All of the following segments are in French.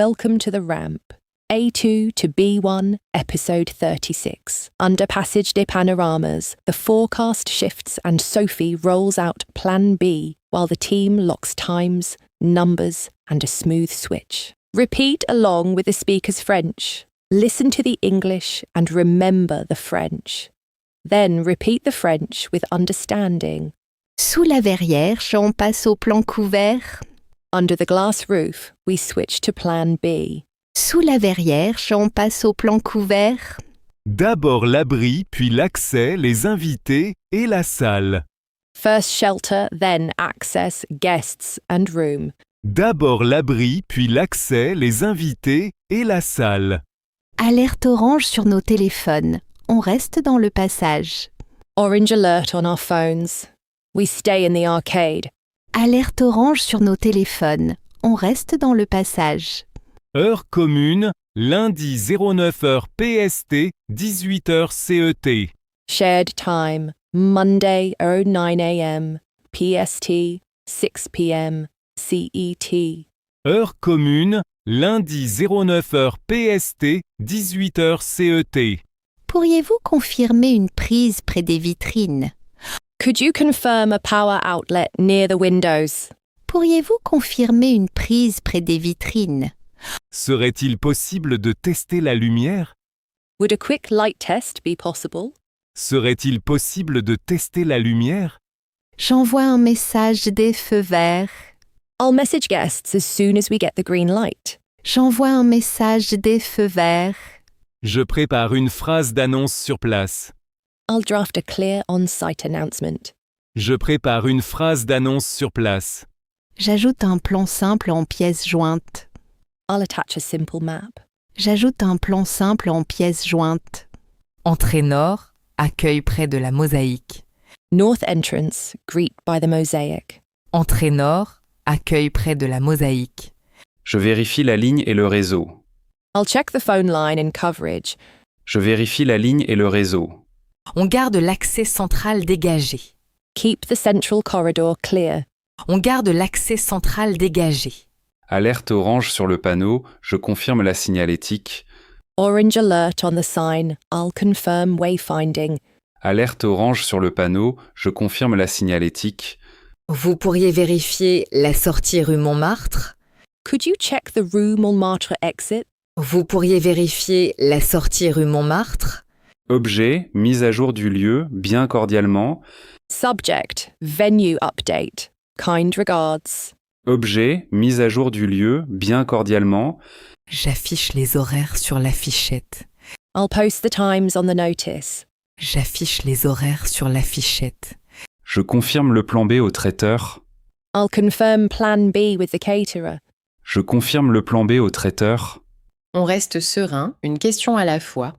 Welcome to the ramp. A2 to B1, episode 36. Under Passage des Panoramas, the forecast shifts and Sophie rolls out Plan B while the team locks times, numbers, and a smooth switch. Repeat along with the speaker's French. Listen to the English and remember the French. Then repeat the French with understanding. Sous la verrière, j'en passe au plan couvert. Under the glass roof, we switch to Plan B. Sous la verrière, j'en passe au plan couvert. D'abord l'abri, puis l'accès, les invités et la salle. First shelter, then access, guests and room. D'abord l'abri, puis l'accès, les invités et la salle. Alerte orange sur nos téléphones. On reste dans le passage. Orange alert on our phones. We stay in the arcade. Alerte orange sur nos téléphones. On reste dans le passage. Heure commune, lundi 09h PST, 18h CET. Shared time, Monday 09 a.m. PST, 6 p.m. CET. Heure commune, lundi 09h PST, 18h CET. Pourriez-vous confirmer une prise près des vitrines? Could you confirm a power outlet near the windows? Pourriez-vous confirmer une prise près des vitrines? Serait-il possible de tester la lumière? Would a quick light test be possible? Serait-il possible de tester la lumière? J'envoie un message des feux verts. I'll message guests as soon as we get the green light. J'envoie un message des feux verts. Je prépare une phrase d'annonce sur place. I'll draft a clear on-site announcement. Je prépare une phrase d'annonce sur place. J'ajoute un plan simple en pièces jointes. I'll attach a simple map. J'ajoute un plan simple en pièces jointes. Entrée nord, accueil près de la mosaïque. North entrance, greet by the mosaic. Entrée nord, accueil près de la mosaïque. Je vérifie la ligne et le réseau. I'll check the phone line and coverage. Je vérifie la ligne et le réseau. On garde l'accès central dégagé. Keep the central corridor clear. On garde l'accès central dégagé. Alerte orange sur le panneau, je confirme la signalétique. Orange alert on the sign. I'll confirm wayfinding. Alerte orange sur le panneau, je confirme la signalétique. Vous pourriez vérifier la sortie rue Montmartre. Could you check the rue Montmartre exit? Vous pourriez vérifier la sortie rue Montmartre. Objet, mise à jour du lieu, bien cordialement. Subject, venue update. Kind regards. Objet, mise à jour du lieu, bien cordialement. J'affiche les horaires sur l'affichette. I'll post the times on the notice. J'affiche les horaires sur l'affichette. Je confirme le plan B au traiteur. I'll confirm plan B with the caterer. Je confirme le plan B au traiteur. On reste serein, une question à la fois.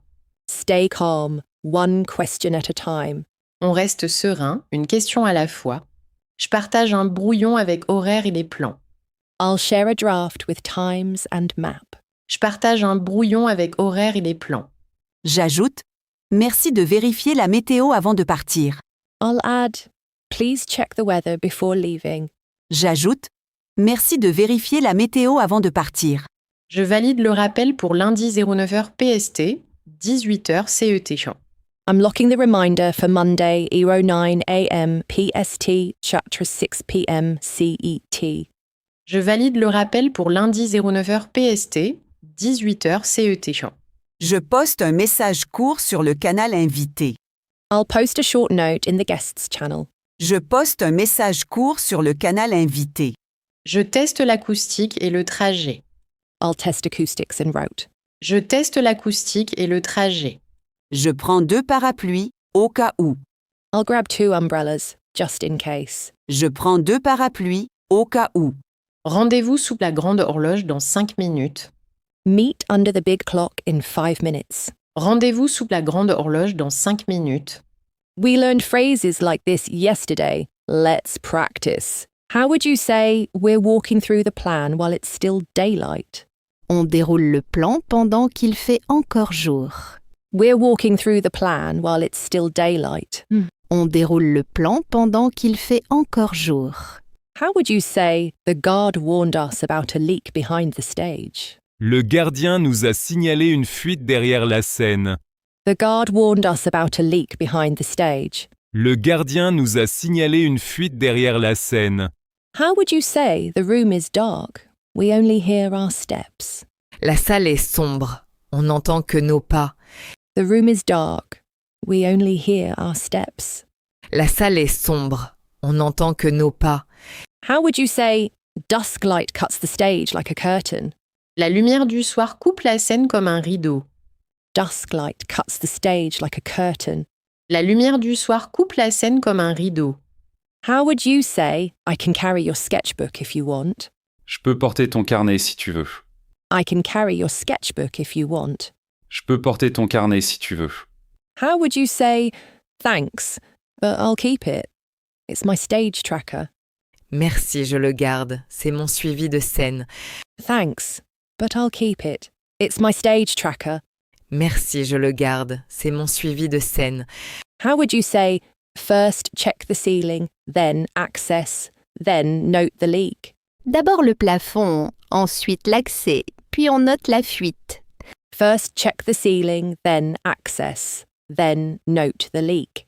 Stay calm, one question at a time. On reste serein, une question à la fois. Je partage un brouillon avec horaire et les plans. I'll share a draft with times and map. Je partage un brouillon avec horaire et les plans. J'ajoute « Merci de vérifier la météo avant de partir ». I'll add, please check the weather before leaving. J'ajoute « Merci de vérifier la météo avant de partir ». Je valide le rappel pour lundi 09h PST, 18h CET. I'm locking the reminder for Monday 09 a.m. PST, chapter 6 p.m. CET. Je valide le rappel pour lundi 09h PST, 18h CET. Je poste un message court sur le canal invité. I'll post a short note in the guests channel. Je poste un message court sur le canal invité. Je teste l'acoustique et le trajet. I'll test acoustics and route. Je teste l'acoustique et le trajet. Je prends 2 parapluies, au cas où. I'll grab 2 umbrellas, just in case. Je prends 2 parapluies, au cas où. Rendez-vous sous la grande horloge dans 5 minutes. Meet under the big clock in 5 minutes. Rendez-vous sous la grande horloge dans 5 minutes. We learned phrases like this yesterday. Let's practice. How would you say, we're walking through the plan while it's still daylight? On déroule le plan pendant qu'il fait encore jour. We're walking through the plan while it's still daylight. On déroule le plan pendant qu'il fait encore jour. How would you say, the guard warned us about a leak behind the stage? Le gardien nous a signalé une fuite derrière la scène. The guard warned us about a leak behind the stage. Le gardien nous a signalé une fuite derrière la scène. How would you say the room is dark? We only hear our steps. La salle est sombre. On n'entend que nos pas. The room is dark. We only hear our steps. La salle est sombre. On n'entend que nos pas. How would you say dusk light cuts the stage like a curtain? La lumière du soir coupe la scène comme un rideau. Dusk light cuts the stage like a curtain. La lumière du soir coupe la scène comme un rideau. How would you say I can carry your sketchbook if you want? Je peux porter ton carnet si tu veux. I can carry your sketchbook if you want. Je peux porter ton carnet si tu veux. How would you say thanks, but I'll keep it? It's my stage tracker. Merci, je le garde. C'est mon suivi de scène. Thanks, but I'll keep it. It's my stage tracker. Merci, je le garde. C'est mon suivi de scène. How would you say first check the ceiling, then access, then note the leak? D'abord le plafond, ensuite l'accès, puis on note la fuite. First check the ceiling, then access, then note the leak.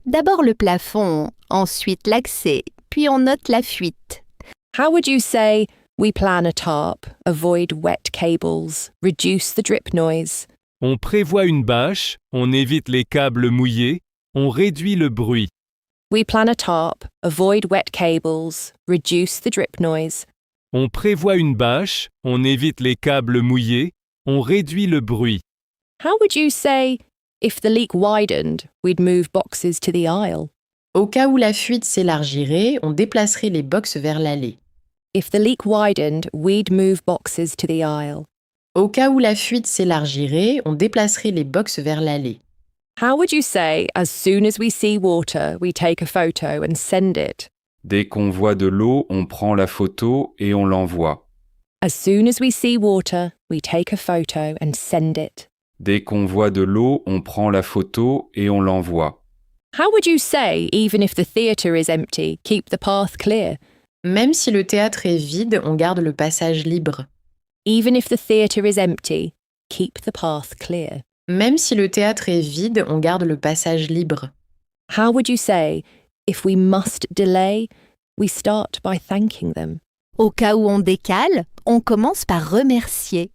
D'abord le plafond, ensuite l'accès, puis on note la fuite. How would you say we plan a tarp, avoid wet cables, reduce the drip noise? On prévoit une bâche, on évite les câbles mouillés, on réduit le bruit. We plan a tarp, avoid wet cables, reduce the drip noise. On prévoit une bâche, on évite les câbles mouillés, on réduit le bruit. How would you say if the leak widened, we'd move boxes to the aisle? Au cas où la fuite s'élargirait, on déplacerait les box vers l'allée. If the leak widened, we'd move boxes to the aisle. Au cas où la fuite s'élargirait, on déplacerait les box vers l'allée. How would you say as soon as we see water, we take a photo and send it? Dès qu'on voit de l'eau, on prend la photo et on l'envoie. As soon as we see water, we take a photo and send it. Dès qu'on voit de l'eau, on prend la photo et on l'envoie. How would you say even if the theatre is empty, keep the path clear? Même si le théâtre est vide, on garde le passage libre. Even if the theatre is empty, keep the path clear. Même si le théâtre est vide, on garde le passage libre. How would you say, if we must delay, we start by thanking them? Au cas où on décale, on commence par remercier.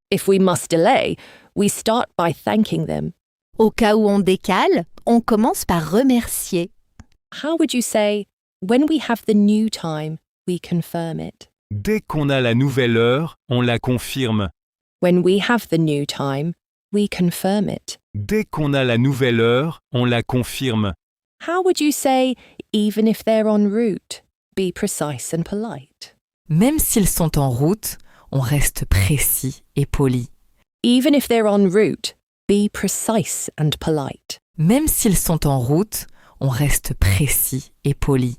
If we must delay, we start by thanking them. Au cas où on décale, on commence par remercier. How would you say, when we have the new time, we confirm it? Dès qu'on a la nouvelle heure, on la confirme. When we have the new time, we confirm it. Dès qu'on a la nouvelle heure, on la confirme. How would you say, even if they're en route, be precise and polite? Même s'ils sont en route, on reste précis et poli. Even if they're en route, be precise and polite. Même s'ils sont en route, on reste précis et poli.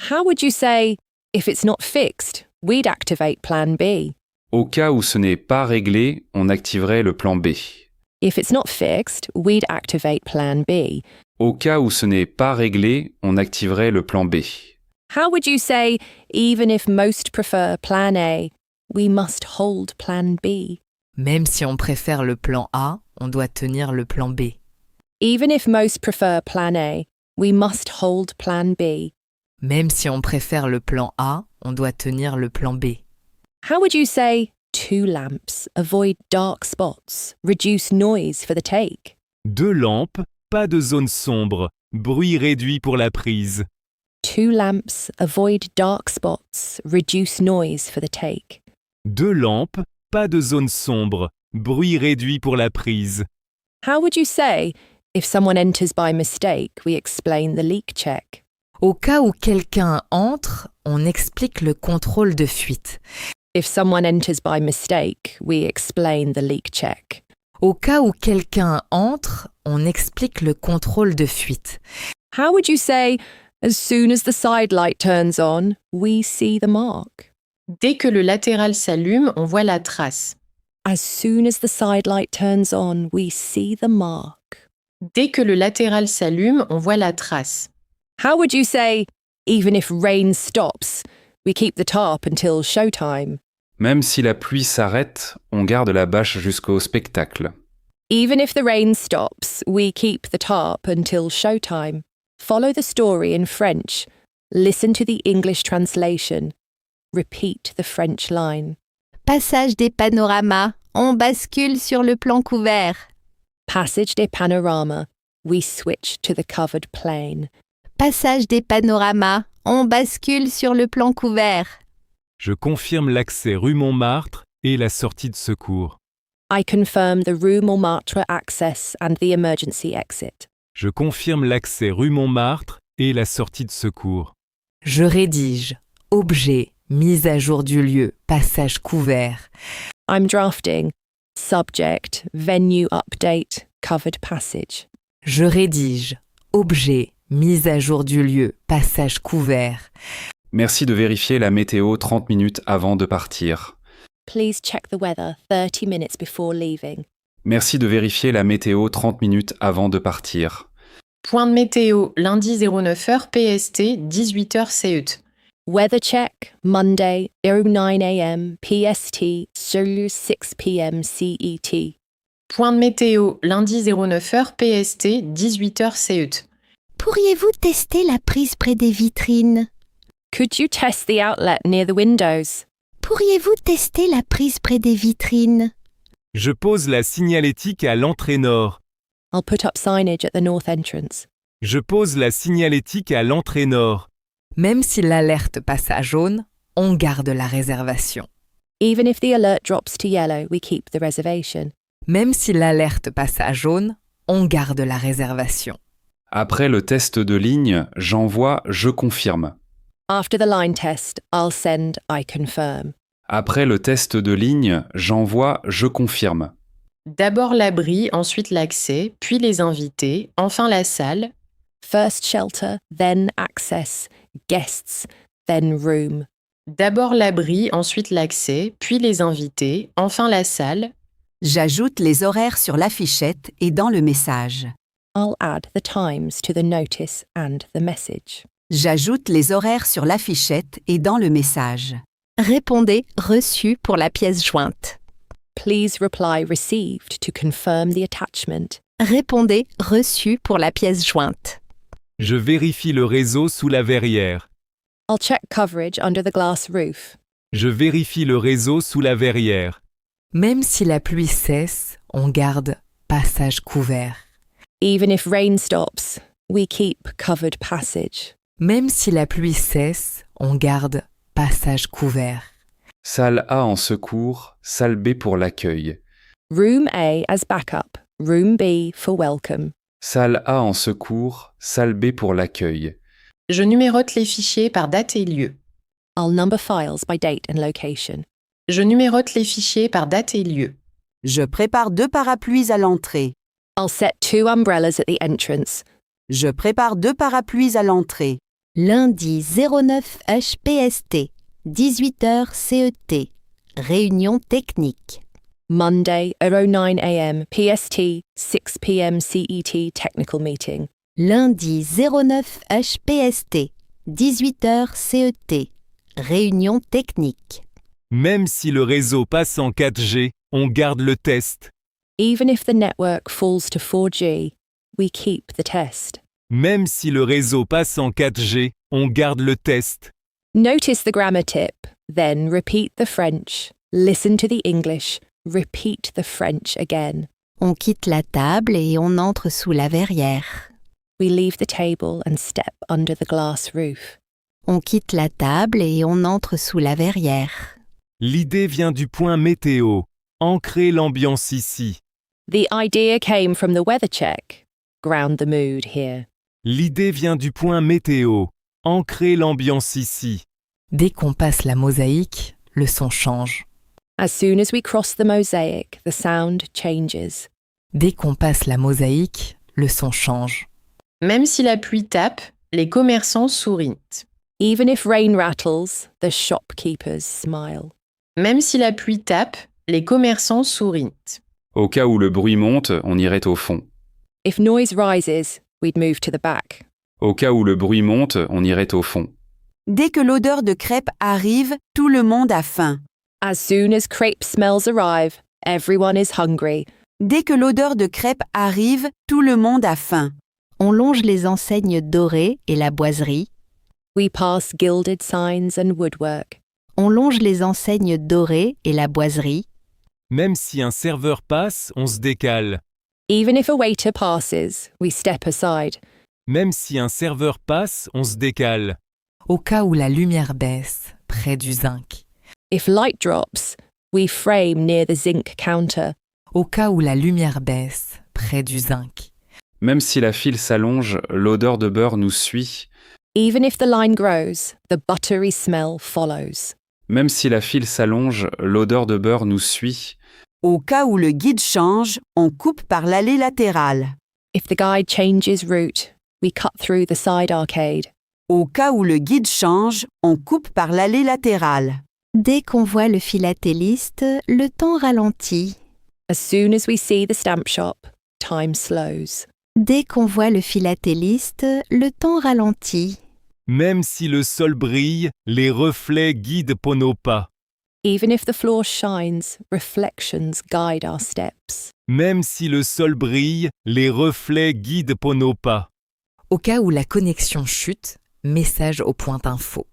How would you say, if it's not fixed, we'd activate plan B? Au cas où ce n'est pas réglé, on activerait le plan B. If it's not fixed, we'd activate plan B. Au cas où ce n'est pas réglé, on activerait le plan B. How would you say, even if most prefer plan A, we must hold plan B? Même si on préfère le plan A, on doit tenir le plan B. Even if most prefer plan A, we must hold plan B. Même si on préfère le plan A, on doit tenir le plan B. How would you say, 2 lamps, avoid dark spots, reduce noise for the take? 2 lampes, pas de zone sombre, bruit réduit pour la prise. 2 lamps, avoid dark spots, reduce noise for the take. 2 lampes, pas de zone sombre, bruit réduit pour la prise. How would you say, if someone enters by mistake, we explain the leak check? Au cas où quelqu'un entre, on explique le contrôle de fuite. If someone enters by mistake, we explain the leak check. Au cas où quelqu'un entre, on explique le contrôle de fuite. How would you say, as soon as the side light turns on, we see the mark? Dès que le latéral s'allume, on voit la trace. As soon as the side light turns on, we see the mark. Dès que le latéral s'allume, on voit la trace. How would you say, even if rain stops, we keep the tarp until showtime? Même si la pluie s'arrête, on garde la bâche jusqu'au spectacle. Even if the rain stops, we keep the tarp until showtime. Follow the story in French. Listen to the English translation. Repeat the French line. Passage des panoramas, on bascule sur le plan couvert. Passage des panoramas. We switch to the covered plain. Passage des panoramas, on bascule sur le plan couvert. Je confirme l'accès rue Montmartre et la sortie de secours. I confirm the Rue Montmartre access and the emergency exit. Je confirme l'accès rue Montmartre et la sortie de secours. Je rédige. Objet. Mise à jour du lieu. Passage couvert. I'm drafting. Subject, venue update, covered passage. Je rédige. Objet. Mise à jour du lieu. Passage couvert. Merci de vérifier la météo 30 minutes avant de partir. Please check the weather 30 minutes before leaving. Merci de vérifier la météo 30 minutes avant de partir. Point de météo, lundi 09h PST, 18h CET. Weather check, Monday, 09 a.m. PST, 6 p.m. CET. Point de météo, lundi 09h PST, 18h CET. Pourriez-vous tester la prise près des vitrines? Could you test the outlet near the windows? Pourriez-vous tester la prise près des vitrines? Je pose la signalétique à l'entrée nord. I'll put up signage at the north entrance. Je pose la signalétique à l'entrée nord. Même si l'alerte passe à jaune, on garde la réservation. Even if the alert drops to yellow, we keep the reservation. Même si l'alerte passe à jaune, on garde la réservation. Après le test de ligne, j'envoie « Je confirme ». After the line test, I'll send I confirm. Après le test de ligne, j'envoie « Je confirme ». D'abord l'abri, ensuite l'accès, puis les invités, enfin la salle. First shelter, then access, guests, then room. D'abord l'abri, ensuite l'accès, puis les invités, enfin la salle. J'ajoute les horaires sur l'affichette et dans le message. I'll add the times to the notice and the message. J'ajoute les horaires sur l'affichette et dans le message. Répondez reçu pour la pièce jointe. Please reply received to confirm the attachment. Répondez reçu pour la pièce jointe. Je vérifie le réseau sous la verrière. I'll check coverage under the glass roof. Je vérifie le réseau sous la verrière. Même si la pluie cesse, on garde passage couvert. Even if rain stops, we keep covered passage. Même si la pluie cesse, on garde passage couvert. Salle A en secours, salle B pour l'accueil. Room A as backup, room B for welcome. Salle A en secours, salle B pour l'accueil. Je numérote les fichiers par date et lieu. I'll number files by date and location. Je numérote les fichiers par date et lieu. Je prépare 2 parapluies à l'entrée. I'll set 2 umbrellas at the entrance. Je prépare 2 parapluies à l'entrée. Lundi 09 HPST, 18h CET. Réunion technique. Monday, 09 a.m. PST, 6 p.m. CET technical meeting. Lundi 09 HPST, 18h CET. Réunion technique. Même si le réseau passe en 4G, on garde le test. Even if the network falls to 4G, we keep the test. Même si le réseau passe en 4G, on garde le test. Notice the grammar tip, then repeat the French. Listen to the English, repeat the French again. On quitte la table et on entre sous la verrière. We leave the table and step under the glass roof. On quitte la table et on entre sous la verrière. L'idée vient du point météo. Ancrer l'ambiance ici. The idea came from the weather check. Ground the mood here. L'idée vient du point météo. Ancrer l'ambiance ici. Dès qu'on passe la mosaïque, le son change. As soon as we cross the mosaic, the sound changes. Dès qu'on passe la mosaïque, le son change. Même si la pluie tape, les commerçants sourient. Even if rain rattles, the shopkeepers smile. Même si la pluie tape, les commerçants sourient. Au cas où le bruit monte, on irait au fond. If noise rises, we'd move to the back. Au cas où le bruit monte, on irait au fond. Dès que l'odeur de crêpes arrive, tout le monde a faim. As soon as crepe smells arrive, everyone is hungry. Dès que l'odeur de crêpes arrive, tout le monde a faim. On longe les enseignes dorées et la boiserie. We pass gilded signs and woodwork. On longe les enseignes dorées et la boiserie. Même si un serveur passe, on se décale. Even if a waiter passes, we step aside. Même si un serveur passe, on se décale. Au cas où la lumière baisse, près du zinc. If light drops, we frame near the zinc counter. Au cas où la lumière baisse, près du zinc. Même si la file s'allonge, l'odeur de beurre nous suit. Even if the line grows, the buttery smell follows. Même si la file s'allonge, l'odeur de beurre nous suit. Au cas où le guide change, on coupe par l'allée latérale. If the guide changes route, we cut through the side arcade. Au cas où le guide change, on coupe par l'allée latérale. Dès qu'on voit le philatéliste, le temps ralentit. As soon as we see the stamp shop, time slows. Dès qu'on voit le philatéliste, le temps ralentit. Même si le sol brille, les reflets guident pour nos pas. Even if the floor shines, reflections guide our steps. Même si le sol brille, les reflets guident pour nos pas. Au cas où la connexion chute, message au point info.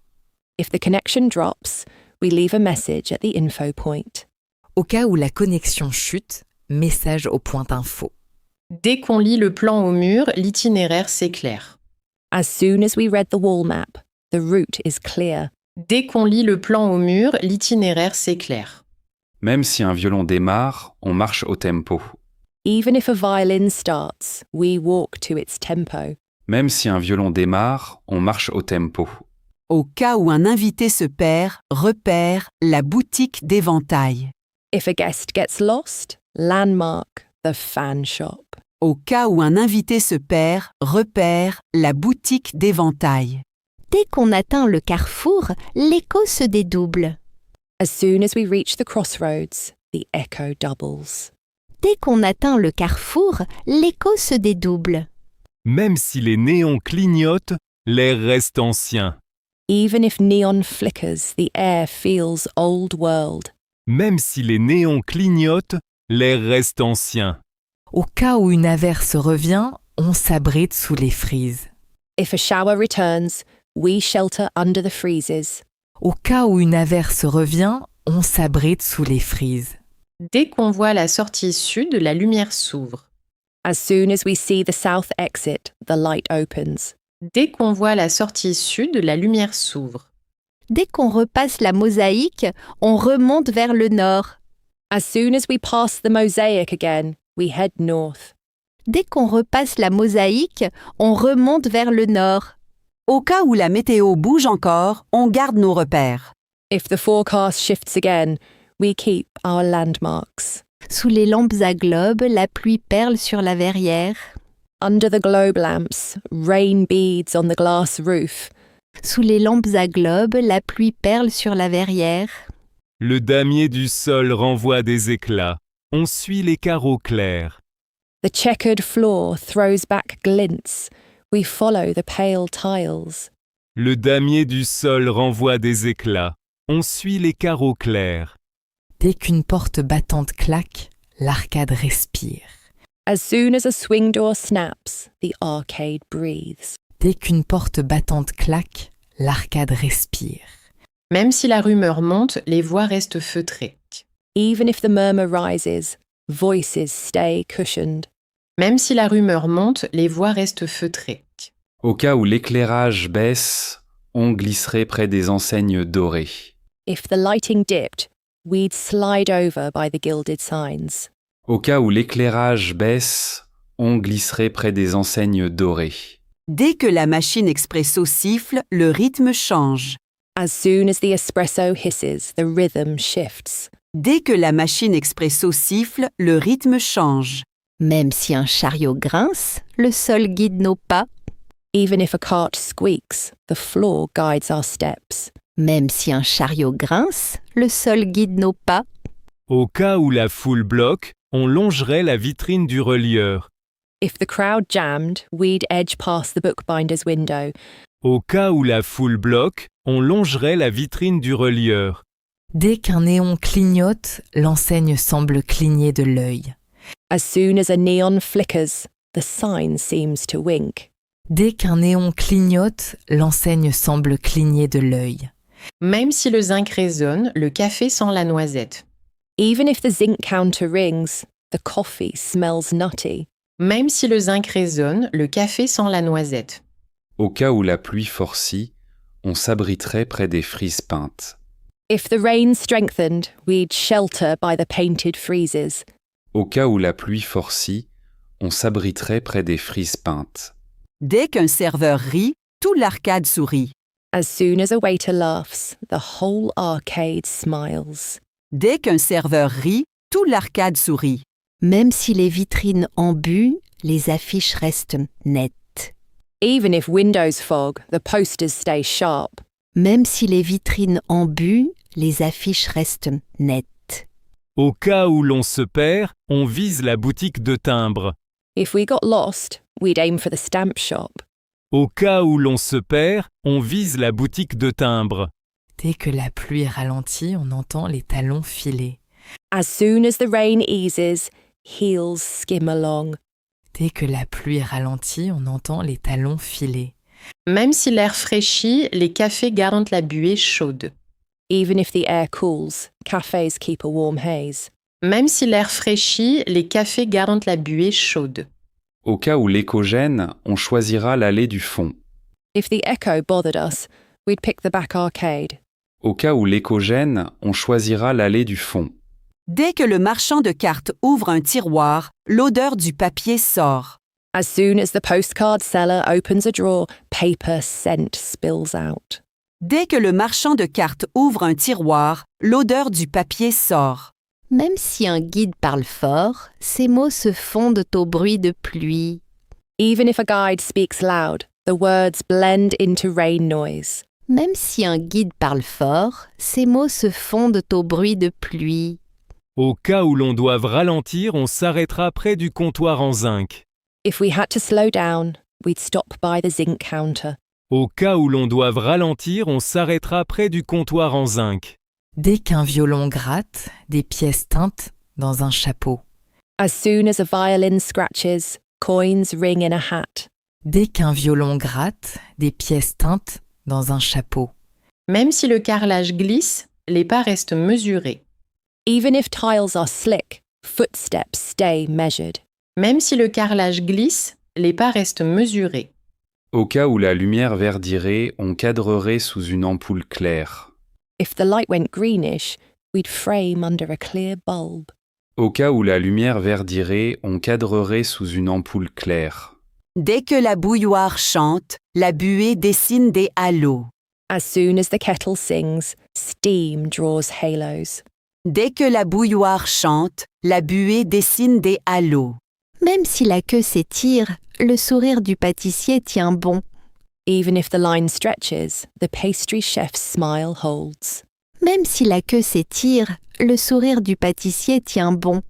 If the connection drops, we leave a message at the info point. Au cas où la connexion chute, message au point info. Dès qu'on lit le plan au mur, l'itinéraire s'éclaire. As soon as we read the wall map, the route is clear. Dès qu'on lit le plan au mur, l'itinéraire s'éclaire. Même si un violon démarre, on marche au tempo. Even if a violin starts, we walk to its tempo. Même si un violon démarre, on marche au tempo. Au cas où un invité se perd, repère la boutique d'éventail. If a guest gets lost, landmark the fan shop. Au cas où un invité se perd, repère la boutique d'éventail. Dès qu'on atteint le carrefour, l'écho se dédouble. As soon as we reach the crossroads, the echo doubles. Dès qu'on atteint le carrefour, l'écho se dédouble. Même si les néons clignotent, l'air reste ancien. Even if neon flickers, the air feels old world. Même si les néons clignotent, l'air reste ancien. Au cas où une averse revient, on s'abrite sous les frises. If a shower returns, we shelter under the freezes. Au cas où une averse revient, on s'abrite sous les frises. Dès qu'on voit la sortie sud, la lumière s'ouvre. As soon as we see the south exit, the light opens. Dès qu'on voit la sortie sud, la lumière s'ouvre. Dès qu'on repasse la mosaïque, on remonte vers le nord. As soon as we pass the mosaic again, we head north. Dès qu'on repasse la mosaïque, on remonte vers le nord. Au cas où la météo bouge encore, on garde nos repères. If the forecast shifts again, we keep our landmarks. Sous les lampes à globe, la pluie perle sur la verrière. Under the globe lamps, rain beads on the glass roof. Sous les lampes à globe, la pluie perle sur la verrière. Le damier du sol renvoie des éclats. On suit les carreaux clairs. The checkered floor throws back glints. We follow the pale tiles. Le damier du sol renvoie des éclats. On suit les carreaux clairs. Dès qu'une porte battante claque, l'arcade respire. As soon as a swing door snaps, the arcade breathes. Dès qu'une porte battante claque, l'arcade respire. Même si la rumeur monte, les voix restent feutrées. Even if the murmur rises, voices stay cushioned. Même si la rumeur monte, les voix restent feutrées. Au cas où l'éclairage baisse, on glisserait près des enseignes dorées. If the lighting dipped, we'd slide over by the gilded signs. Au cas où l'éclairage baisse, on glisserait près des enseignes dorées. Dès que la machine expresso siffle, le rythme change. As soon as the espresso hisses, the rhythm shifts. Dès que la machine expresso siffle, le rythme change. Même si un chariot grince, le sol guide nos pas. Even if a cart squeaks, the floor guides our steps. Même si un chariot grince, le sol guide nos pas. Au cas où la foule bloque, on longerait la vitrine du relieur. If the crowd jammed, we'd edge past the bookbinder's window. Au cas où la foule bloque, on longerait la vitrine du relieur. Dès qu'un néon clignote, l'enseigne semble cligner de l'œil. As soon as a neon flickers, the sign seems to wink. Dès qu'un néon clignote, l'enseigne semble cligner de l'œil. Même si le zinc résonne, le café sent la noisette. Even if the zinc counter rings, the coffee smells nutty. Même si le zinc résonne, le café sent la noisette. Au cas où la pluie forcit, on s'abriterait près des frises peintes. If the rain strengthened, we'd shelter by the painted friezes. Au cas où la pluie forcit, on s'abriterait près des frises peintes. Dès qu'un serveur rit, tout l'arcade sourit. As soon as a waiter laughs, the whole arcade smiles. Dès qu'un serveur rit, tout l'arcade sourit. Même si les vitrines embuent, les affiches restent nettes. Even if windows fog, the posters stay sharp. Même si les vitrines embuent, les affiches restent nettes. Au cas où l'on se perd, on vise la boutique de timbre. If we got lost, we'd aim for the stamp shop. Au cas où l'on se perd, on vise la boutique de timbre. Dès que la pluie ralentit, on entend les talons filer. As soon as the rain eases, heels skim along. Dès que la pluie ralentit, on entend les talons filer. Même si l'air fraîchit, les cafés gardent la buée chaude. Even if the air cools, cafes keep a warm haze. Même si l'air fraîchit, les cafés gardent la buée chaude. Au cas où l'écho gêne, on choisira l'allée du fond. If the echo bothered us, we'd pick the back arcade. Au cas où l'écho gêne, on choisira l'allée du fond. Dès que le marchand de cartes ouvre un tiroir, l'odeur du papier sort. As soon as the postcard seller opens a drawer, paper scent spills out. Dès que le marchand de cartes ouvre un tiroir, l'odeur du papier sort. Même si un guide parle fort, ses mots se fondent au bruit de pluie. Even if a guide speaks loud, the words blend into rain noise. Même si un guide parle fort, ses mots se fondent au bruit de pluie. Au cas où l'on doive ralentir, on s'arrêtera près du comptoir en zinc. If we had to slow down, we'd stop by the zinc counter. Au cas où l'on doive ralentir, on s'arrêtera près du comptoir en zinc. Dès qu'un violon gratte, des pièces teintent dans un chapeau. As soon as a violin scratches, coins ring in a hat. Dès qu'un violon gratte, des pièces teintent dans un chapeau. Même si le carrelage glisse, les pas restent mesurés. Even if tiles are slick, footsteps stay measured. Même si le carrelage glisse, les pas restent mesurés. Au cas où la lumière verdirait, on cadrerait sous une ampoule claire. If the light went greenish, we'd frame under a clear bulb. Au cas où la lumière verdirait, on cadrerait sous une ampoule claire. Dès que la bouilloire chante, la buée dessine des halos. As soon as the kettle sings, steam draws halos. Dès que la bouilloire chante, la buée dessine des halos. Même si la queue s'étire, le sourire du pâtissier tient bon. Even if the line stretches, the pastry chef's smile holds. Même si la queue s'étire, le sourire du pâtissier tient bon.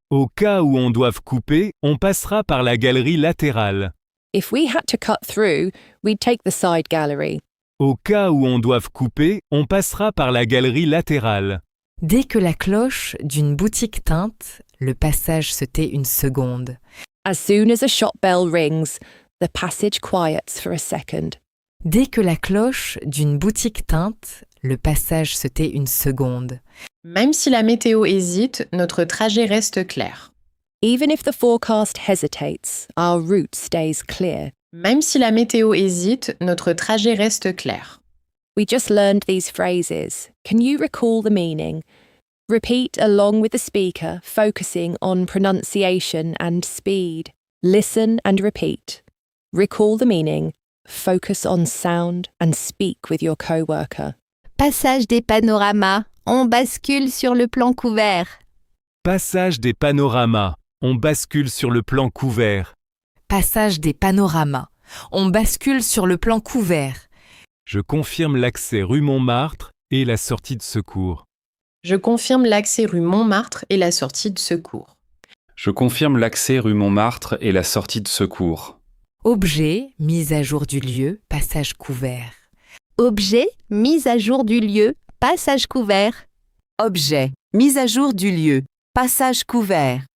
Au cas où on doive couper, on passera par la galerie latérale. If we had to cut through, we'd take the side gallery. Au cas où on doive couper, on passera par la galerie latérale. Dès que la cloche d'une boutique teinte, le passage se tait une seconde. As soon as a shop bell rings, the passage quiets for a second. Dès que la cloche d'une boutique teinte, le passage se tait une seconde. Même si la météo hésite, notre trajet reste clair. Even if the forecast hesitates, our route stays clear. Même si la météo hésite, notre trajet reste clair. We just learned these phrases. Can you recall the meaning? Repeat along with the speaker, focusing on pronunciation and speed. Listen and repeat. Recall the meaning. Focus on sound and speak with your co-worker. Passage des panoramas, on bascule sur le plan couvert. Passage des panoramas. On bascule sur le plan couvert. Passage des panoramas. On bascule sur le plan couvert. Je confirme l'accès rue Montmartre et la sortie de secours. Je confirme l'accès rue Montmartre et la sortie de secours. Je confirme l'accès rue Montmartre et la sortie de secours. Objet, mise à jour du lieu, passage couvert. Objet, mise à jour du lieu, passage couvert. Objet. Mise à jour du lieu. Passage couvert.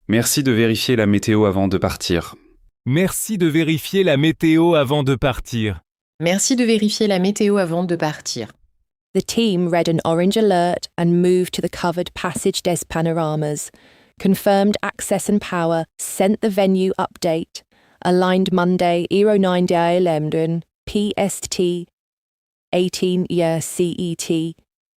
Merci de vérifier la météo avant de partir. Merci de vérifier la météo avant de partir. Merci de vérifier la météo avant de partir. The team read an orange alert and moved to the covered passage des panoramas, confirmed access and power, sent the venue update, aligned Monday 09 Lemden, PST 18 year CET,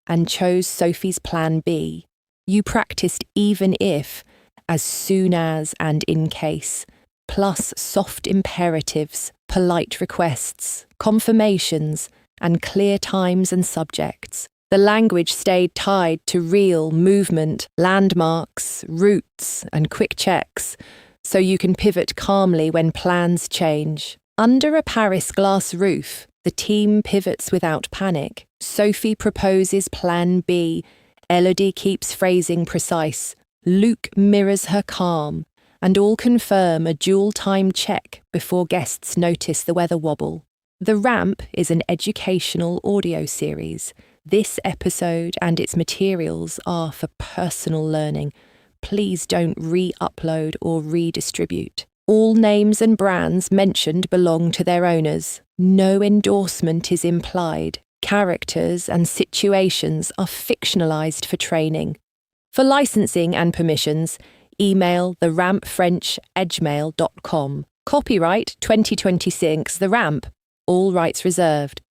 and chose Sophie's plan B. You practiced even if, as soon as and in case, plus soft imperatives, polite requests, confirmations, and clear times and subjects. The language stayed tied to real movement, landmarks, routes, and quick checks, so you can pivot calmly when plans change. Under a Paris glass roof, the team pivots without panic. Sophie proposes plan B. Elodie keeps phrasing precise. Luke mirrors her calm, and all confirm a dual-time check before guests notice the weather wobble. The Ramp is an educational audio series. This episode and its materials are for personal learning. Please don't re-upload or redistribute. All names and brands mentioned belong to their owners. No endorsement is implied. Characters and situations are fictionalized for training. For licensing and permissions, email therampfrench@edgmail.com. Copyright 2026 The Ramp. All rights reserved.